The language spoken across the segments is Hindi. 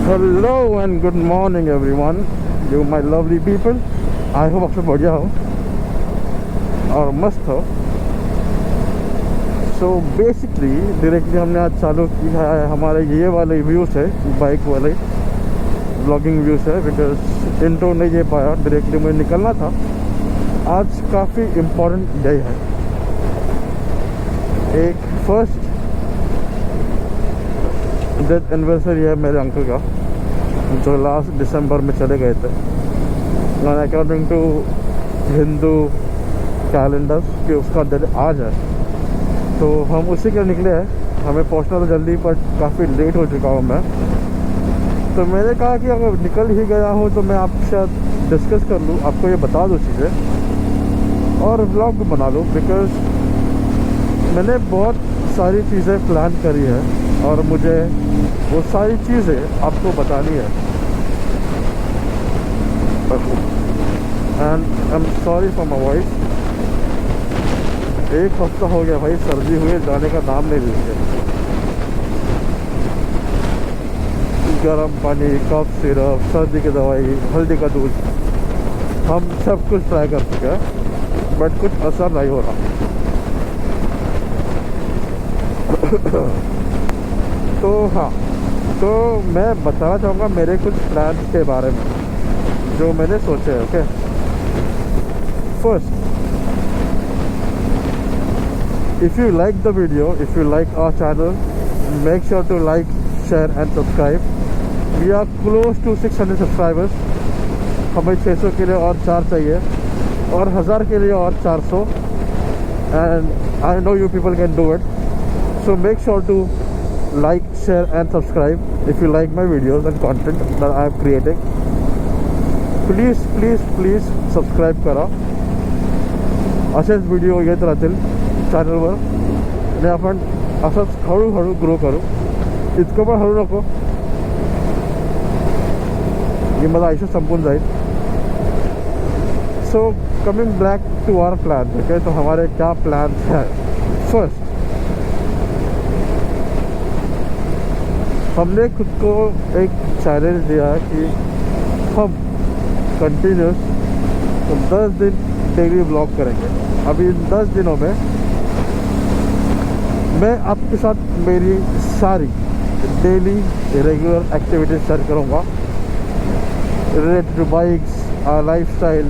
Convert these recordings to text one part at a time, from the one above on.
Hello and good morning everyone, you my lovely people. I hope आप सब बढ़िया हो और मस्त हो। सो बेसिकली डायरेक्टली हमने आज चालू किया है हमारे ये वाले व्यूज़ है, बाइक वाले ब्लॉगिंग व्यूज़ है। बिकॉज इंट्रो नहीं दे पाया, डायरेक्टली मुझे निकलना था। आज काफ़ी इम्पोर्टेंट डे है। एक फर्स्ट डेथ एनिवर्सरी है मेरे अंकल का, जो लास्ट दिसंबर में चले गए थे। और अकॉर्डिंग टू हिंदू कैलेंडर कि उसका डेथ आज है, तो हम उसी के निकले हैं। हमें पहुंचना तो जल्दी, पर काफ़ी लेट हो चुका हूँ मैं। तो मैंने कहा कि अगर निकल ही गया हूँ तो मैं आपके साथ डिस्कस कर लूँ, आपको ये बता दूँ चीज़ें और व्लॉग बना लूँ। बिकॉज मैंने बहुत सारी चीज़ें प्लान करी है और मुझे वो सारी चीज़ें आपको बतानी है। And I am sorry for my voice. एक हफ्ता हो गया भाई, सर्दी हुए जाने का नाम नहीं लेते। गर्म पानी, कफ सिरप, सर्दी की दवाई, हल्दी का दूध, हम सब कुछ ट्राई कर चुके हैं, बट कुछ असर नहीं हो रहा। तो हाँ, तो मैं बताना चाहूँगा मेरे कुछ प्लान्स के बारे में जो मैंने सोचे हैं। Okay, first, if you like the video, if you like our channel, make sure to like, share and subscribe. We are close to 600 subscribers. हमें 600 के लिए और 4 चाहिए और 1000 के लिए और 400, and I know you people can do it. So make sure to like, share and subscribe if you like my videos and content that I am creating. Please, please, please subscribe करा. असेच व्हिडिओ येत राहतील चॅनलवर आणि आपण असंच हळूहळू ग्रो करू. इतकं पण हळू नको की माझं आयुष्य संपून जाईल. So coming back to our plan, okay. तो हमारे क्या प्लान है? फर्स्ट, हमने खुद को एक चैलेंज दिया है कि हम कंटिन्यूस 10 दिन डेली ब्लॉग करेंगे. अभी इन 10 दिनों में मैं आपके साथ मेरी सारी डेली रेगुलर एक्टिविटीज शेयर करूँगा रिलेटेड टू बाइक्स, लाइफस्टाइल,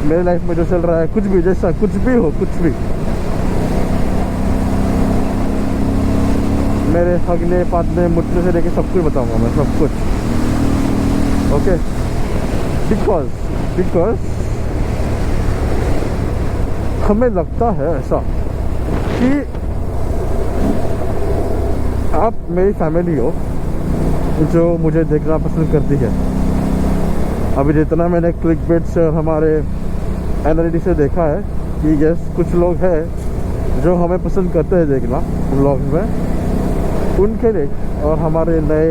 मेरे लाइफ में जो चल रहा है, कुछ भी, जैसा कुछ भी हो, कुछ भी, मेरे हगने पातने मुटने से लेके सब कुछ बताऊंगा मैं, सब कुछ. ओके, बिकॉज हमें लगता है ऐसा कि आप मेरी फैमिली हो जो मुझे देखना पसंद करती है. अभी जितना मैंने क्लिकबेट से और हमारे एनालिटिक्स से देखा है कि यस, कुछ लोग हैं जो हमें पसंद करते हैं देखना व्लॉग में, उनके लिए और हमारे नए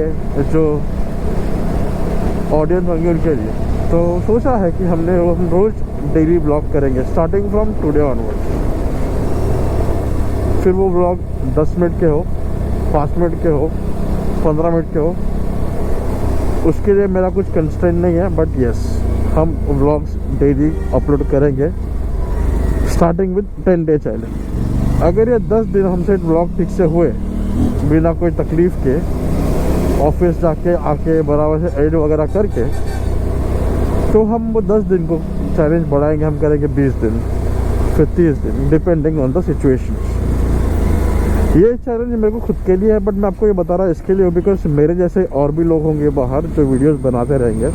जो ऑडियंस होंगे उनके लिए. तो सोचा है कि हम रोज़ डेली ब्लॉग करेंगे स्टार्टिंग फ्रॉम टुडे ऑनवर्ड्स. फिर वो ब्लॉग 10 मिनट के हो, 5 मिनट के हो, 15 मिनट के हो, उसके लिए मेरा कुछ कंस्ट्रेंट नहीं है. बट यस, हम व्लॉग्स डेली अपलोड करेंगे स्टार्टिंग विद 10 डे चैलेंज. अगर ये 10 दिन हमसे ब्लॉग ठीक से हुए बिना कोई तकलीफ़ के, ऑफिस जाके आके बराबर से एडिट वगैरह करके, तो हम वो 10 दिन को चैलेंज बढ़ाएंगे. हम करेंगे 20 दिन, फिर 30 दिन, डिपेंडिंग ऑन द सिचुएशन. ये चैलेंज मेरे को खुद के लिए है, बट मैं आपको ये बता रहा इसके लिए बिकॉज मेरे जैसे और भी लोग होंगे बाहर जो वीडियोस बनाते रहेंगे,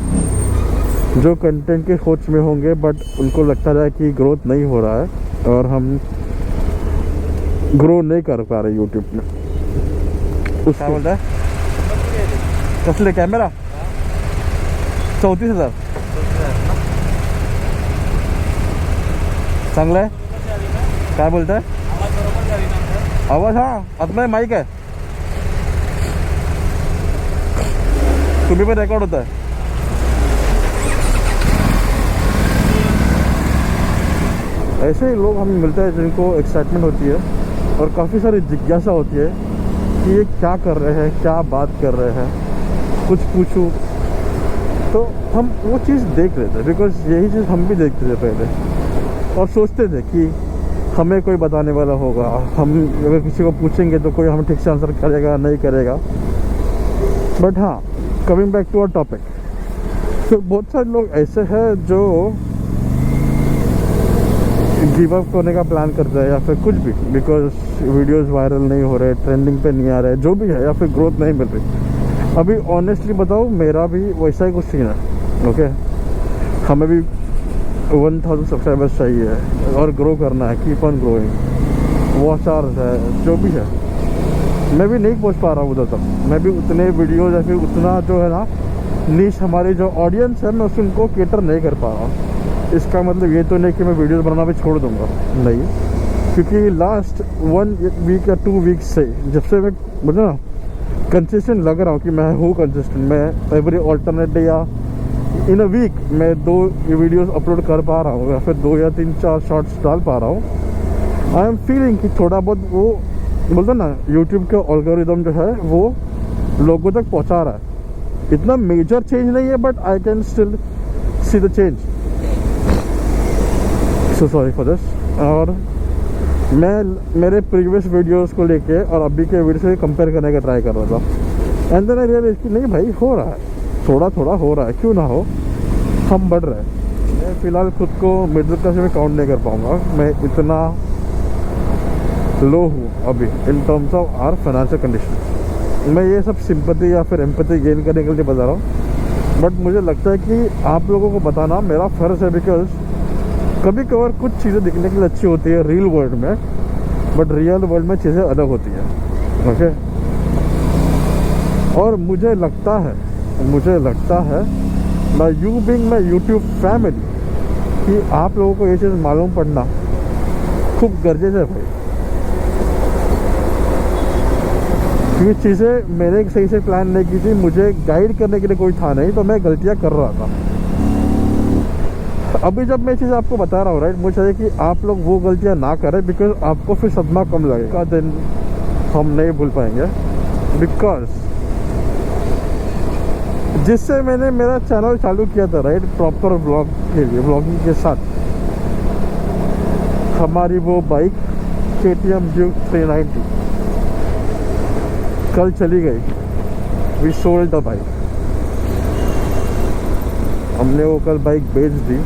जो कंटेंट के खोज में होंगे, बट उनको लगता है कि ग्रोथ नहीं हो रहा है और हम ग्रो नहीं कर पा रहे यूट्यूब में. क्या बोलता है? कसले कॅमेरा 34,000 चांगला आहे. काय बोलताय? आवाज, हाँ आतमध्ये माईक आहे, तुम्ही पण रेकॉर्ड होता है. ऐसे ही लोग हमें मिलते हैं जिनको एक्साइटमेंट होती है और काफ़ी सारी जिज्ञासा होती है कि ये क्या कर रहे हैं, क्या बात कर रहे हैं. कुछ पूछूं, तो हम वो चीज़ देख रहे थे, बिकॉज यही चीज़ हम भी देखते थे पहले और सोचते थे कि हमें कोई बताने वाला होगा, हम अगर किसी को पूछेंगे तो कोई हमें ठीक से आंसर करेगा नहीं करेगा। बट हाँ, coming back to our topic, तो बहुत सारे लोग ऐसे हैं जो गिव अप करने का प्लान करते हैं या फिर कुछ भी, बिकॉज वीडियोस वायरल नहीं हो रहे, ट्रेंडिंग पे नहीं आ रहे, जो भी है, या फिर ग्रोथ नहीं मिल रही। अभी ऑनेस्टली बताऊँ, मेरा भी वैसा ही कुछ सीन है। ओके, हमें भी 1000 सब्सक्राइबर्स चाहिए और ग्रो करना है, keep on growing, watch hours है, जो भी है। मैं भी नहीं पहुंच पा रहा हूँ उधर तक, मैं भी उतने वीडियोज या फिर उतना जो है ना नीश हमारी जो ऑडियंस है, मैं उनको केटर नहीं कर पा रहा। इसका मतलब ये तो नहीं कि मैं वीडियोस बनाना भी छोड़ दूंगा, नहीं, क्योंकि लास्ट 1 वीक या 2 वीक से जब से मैं मुझे ना कंसिस्टेंट लग रहा हूँ कि मैं हूँ कंसिस्टेंट, मैं एवरी ऑल्टरनेट डे या इन अ वीक मैं 2 वीडियोस अपलोड कर पा रहा हूँ या फिर 2 या 3-4 शॉर्ट्स डाल पा रहा हूँ। आई एम फीलिंग कि थोड़ा बहुत वो बोलते ना, यूट्यूब का एल्गोरिदम जो है वो लोगों तक पहुँचा रहा है। इतना मेजर चेंज नहीं है, but I can still see the change. So sorry for this. और मैं मेरे प्रीवियस वीडियोस को लेके और अभी के वीडियो से कंपेयर करने का ट्राई कर रहा था, एंड देन आई रियलाइज कि नहीं भाई, हो रहा है, थोड़ा थोड़ा हो रहा है, क्यों ना हो, हम बढ़ रहे हैं। मैं फ़िलहाल खुद को मिडिल क्लास में काउंट नहीं कर पाऊँगा, मैं इतना लो हूँ अभी in terms of our financial condition. मैं ये सब सिंपैथी या फिर एम्पैथी गेन करने के लिए बता रहा हूँ, बट मुझे लगता है कि आप लोगों को बताना मेरा फ़र्ज़ है, बिकॉज कभी कभार कुछ चीज़ें दिखने के लिए अच्छी होती है रियल वर्ल्ड में, बट रियल वर्ल्ड में चीज़ें अलग होती हैं। ओके, और मुझे लगता है by you being my YouTube family कि आप लोगों को ये चीज़ मालूम पड़ना खूब गर्जेज है भाई, क्योंकि चीज़ें मैंने सही से प्लान नहीं की थी, मुझे गाइड करने के लिए कोई था नहीं, तो मैं गलतियाँ कर रहा था। अभी जब मैं चीज़ आपको बता रहा हूँ, राइट, मुझे चाहिए कि आप लोग वो गलतियाँ ना करें, बिकॉज आपको फिर सदमा कम लगेगा, दिन हम नहीं भूल पाएंगे। बिकॉज जिससे मैंने मेरा चैनल चालू किया था, राइट, प्रॉपर व्लॉग के लिए, व्लॉगिंग के साथ, हमारी वो बाइक KTM Duke 390 कल चली गई। वी सोल्ड द बाइक, हमने वो कल बाइक बेच दी।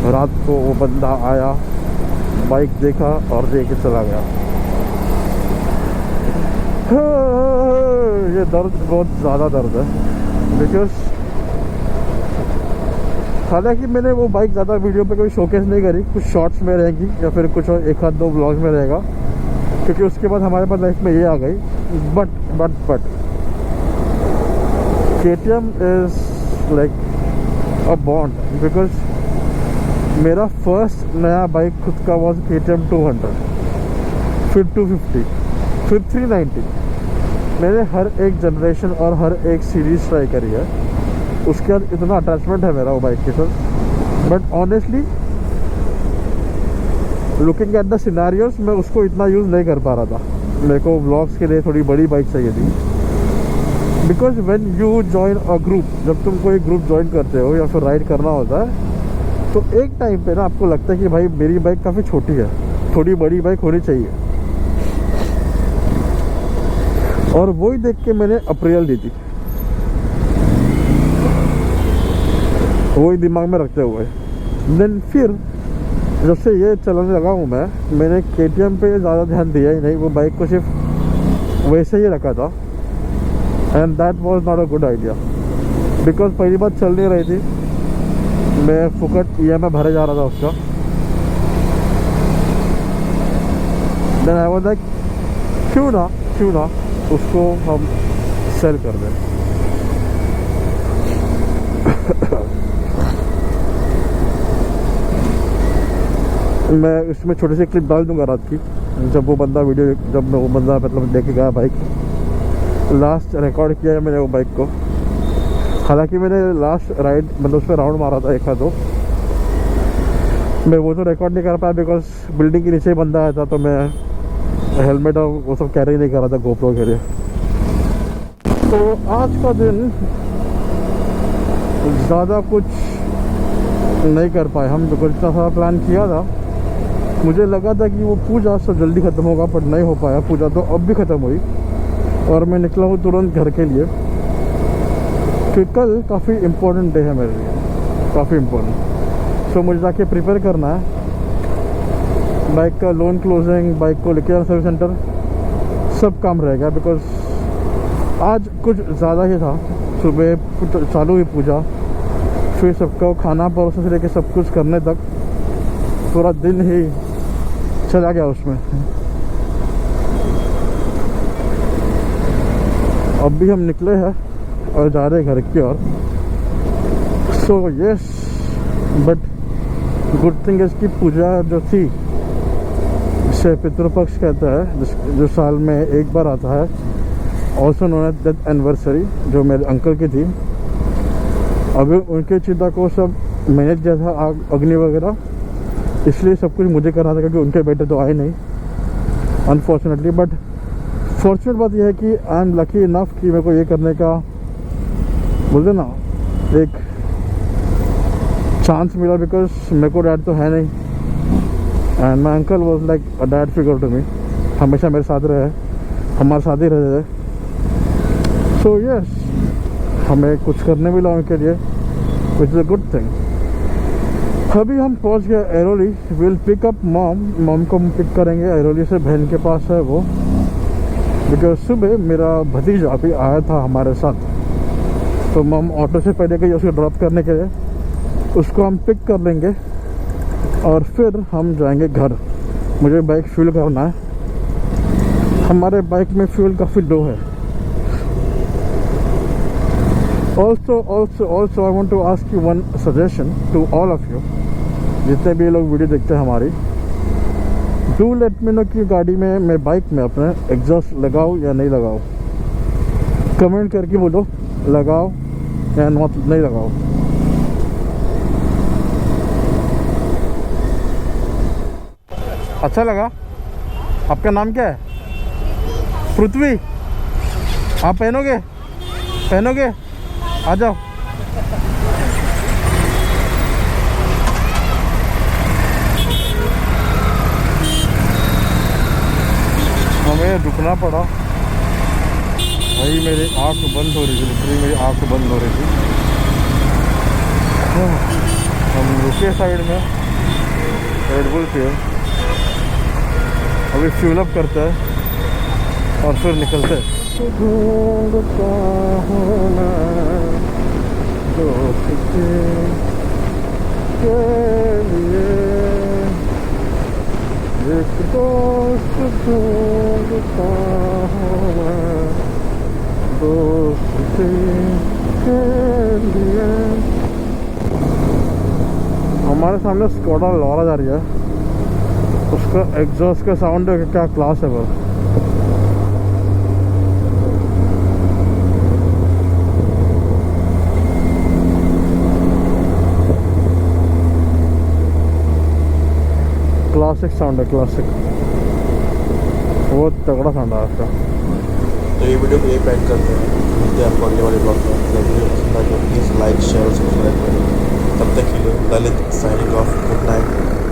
रात को वो बंदा आया, बाइक देखा और लेके चला गया। ये दर्द बहुत ज़्यादा दर्द है, बिकॉज हालांकि मैंने वो बाइक ज़्यादा वीडियो पे कोई शोकेस नहीं करी, कुछ शॉर्ट्स में रहेगी या फिर कुछ 1-2 ब्लॉग्स में रहेगा, क्योंकि उसके बाद हमारे पास लाइफ में ये आ गई। But KTM is like a bond, because मेरा फर्स्ट नया बाइक खुद का वॉज KTM 200, फिर 250, फिर 390। मैंने हर एक जनरेशन और हर एक सीरीज़ ट्राई करी है, उसके बाद इतना अटैचमेंट है मेरा वो बाइक के साथ। But honestly looking at the scenarios, मैं उसको इतना यूज़ नहीं कर पा रहा था। मेरे को व्लॉग्स के लिए थोड़ी बड़ी बाइक चाहिए थी, because when you join a group, जब तुम कोई ग्रुप ज्वाइन करते हो या फिर राइड करना होता है, तो एक टाइम पे ना आपको लगता है कि भाई मेरी बाइक काफ़ी छोटी है, थोड़ी बड़ी बाइक होनी चाहिए। और वही देख के मैंने अप्रैल ली थी, वही दिमाग में रखते हुए। देन फिर जब से ये चलाने लगा हूँ मैंने KTM पे ज़्यादा ध्यान दिया ही नहीं, वो बाइक को सिर्फ वैसे ही रखा था। And that was not a good idea, because पहली बात चल नहीं रही थी, मैं फुकट EMI भरे जा रहा था उसका। देन आई वाज लाइक क्यों ना उसको हम सेल कर दें। मैं इसमें छोटी सी क्लिप डाल दूंगा रात की, जब वो बंदा मतलब लेके गया बाइक, लास्ट रिकॉर्ड किया है मैंने वो बाइक को। हालांकि मैंने लास्ट राइड मतलब उस पर राउंड मारा था 1-2, मैं वो तो रिकॉर्ड नहीं कर पाया, बिकॉज बिल्डिंग के नीचे ही बंदा आया था, तो मैं हेलमेट और वो सब कैरी नहीं कर रहा था GoPro के लिए। तो आज का दिन ज़्यादा कुछ नहीं कर पाए हम, बिकॉज इतना सारा प्लान किया था। मुझे लगा था कि वो पूजा सब जल्दी ख़त्म होगा, पर नहीं हो पाया। पूजा तो अब भी ख़त्म हुई और मैं निकला हूँ तुरंत घर के लिए, कि कल काफ़ी इम्पोर्टेंट डे है मेरे लिए, काफ़ी इम्पोर्टेंट। सो मुझे जाके प्रिपेयर करना है, बाइक का लोन क्लोजिंग, बाइक को लेके सर्विस सेंटर, सब काम रहेगा। बिकॉज आज कुछ ज़्यादा ही था। सुबह चालू हुई पूजा, फिर सबको खाना परोसने से लेके सब कुछ करने तक पूरा दिन ही चला गया उसमें। अब भी हम निकले हैं और जा रहे हैं घर की ओर। So yes, but good thing इसकी पूजा जो थी, इसे पितृपक्ष कहते हैं, जो साल में एक बार आता है, also known as death anniversary, जो मेरे अंकल की थी। अभी उनके चिता को सब मैनेज किया था, आग अग्नि वगैरह, इसलिए सब कुछ मुझे करना था, क्योंकि उनके बेटे तो आए नहीं अनफॉर्चुनेटली। बट फॉर्चुनेट बात यह है कि आई एम लकी इनफ कि मेरे को ये करने का, बोलते ना, एक चांस मिला, बिकॉज मेरे को डैड तो है नहीं, and my uncle was like a dad figure to me. हमेशा मेरे साथ रहे, हमारे साथ ही रहे थे। सो यस, हमें कुछ करने मिला उनके लिए, which is a good thing. अभी हम पहुंच गए Airoli. Will pick up mom को पिक करेंगे ऐरोली से, बहन के पास है वो। बिकॉज सुबह मेरा भतीजा भी आया था हमारे साथ, तो मॉम ऑटो से पहले गई उसको ड्रॉप करने के लिए, उसको हम पिक कर लेंगे और फिर हम जाएंगे घर। मुझे बाइक फ्यूल करना है, हमारे बाइक में फ्यूल काफ़ी लो है। Also, I want to ask you one suggestion to all of you, जितने भी लोग वीडियो देखते हैं हमारी। डू लेट मी नो कि गाड़ी में, मैं बाइक में अपने एग्जॉस्ट लगाऊं या नहीं लगाऊं। कमेंट करके बोलो लगाओ या नहीं लगाओ। अच्छा लगा? आपका नाम क्या है? पृथ्वी। आप पहनोगे? आ जाओ। हमें रुकना पड़ा भाई, मेरी आँख बंद हो रही थी, लिटरली मेरी आँख बंद हो रही थी। हम रुके साइड में रेड बुल पे, अभी फ्यूल अप करता है और फिर निकलते हैं। ढूंढता हूँ मैं दोस्त के लिए, एक दोस्त ढूंढता हूँ मैं दोस्त के लिए। हमारे सामने स्कोडा लॉरा जा रही है, उसका एग्जॉस्ट का साउंड क्या क्लास है वो। क्लासिक साउंड है, क्लासिक, बहुत तगड़ा साउंड है उसका। तो ये वीडियो को यही पैक करते हैं, मिलते हैं आपको अगले वाले ब्लॉग में। वीडियो पसंद आए तो प्लीज़ लाइक शेयर और सब्सक्राइब करें। तब तक के लिए Lalit signing off, good night.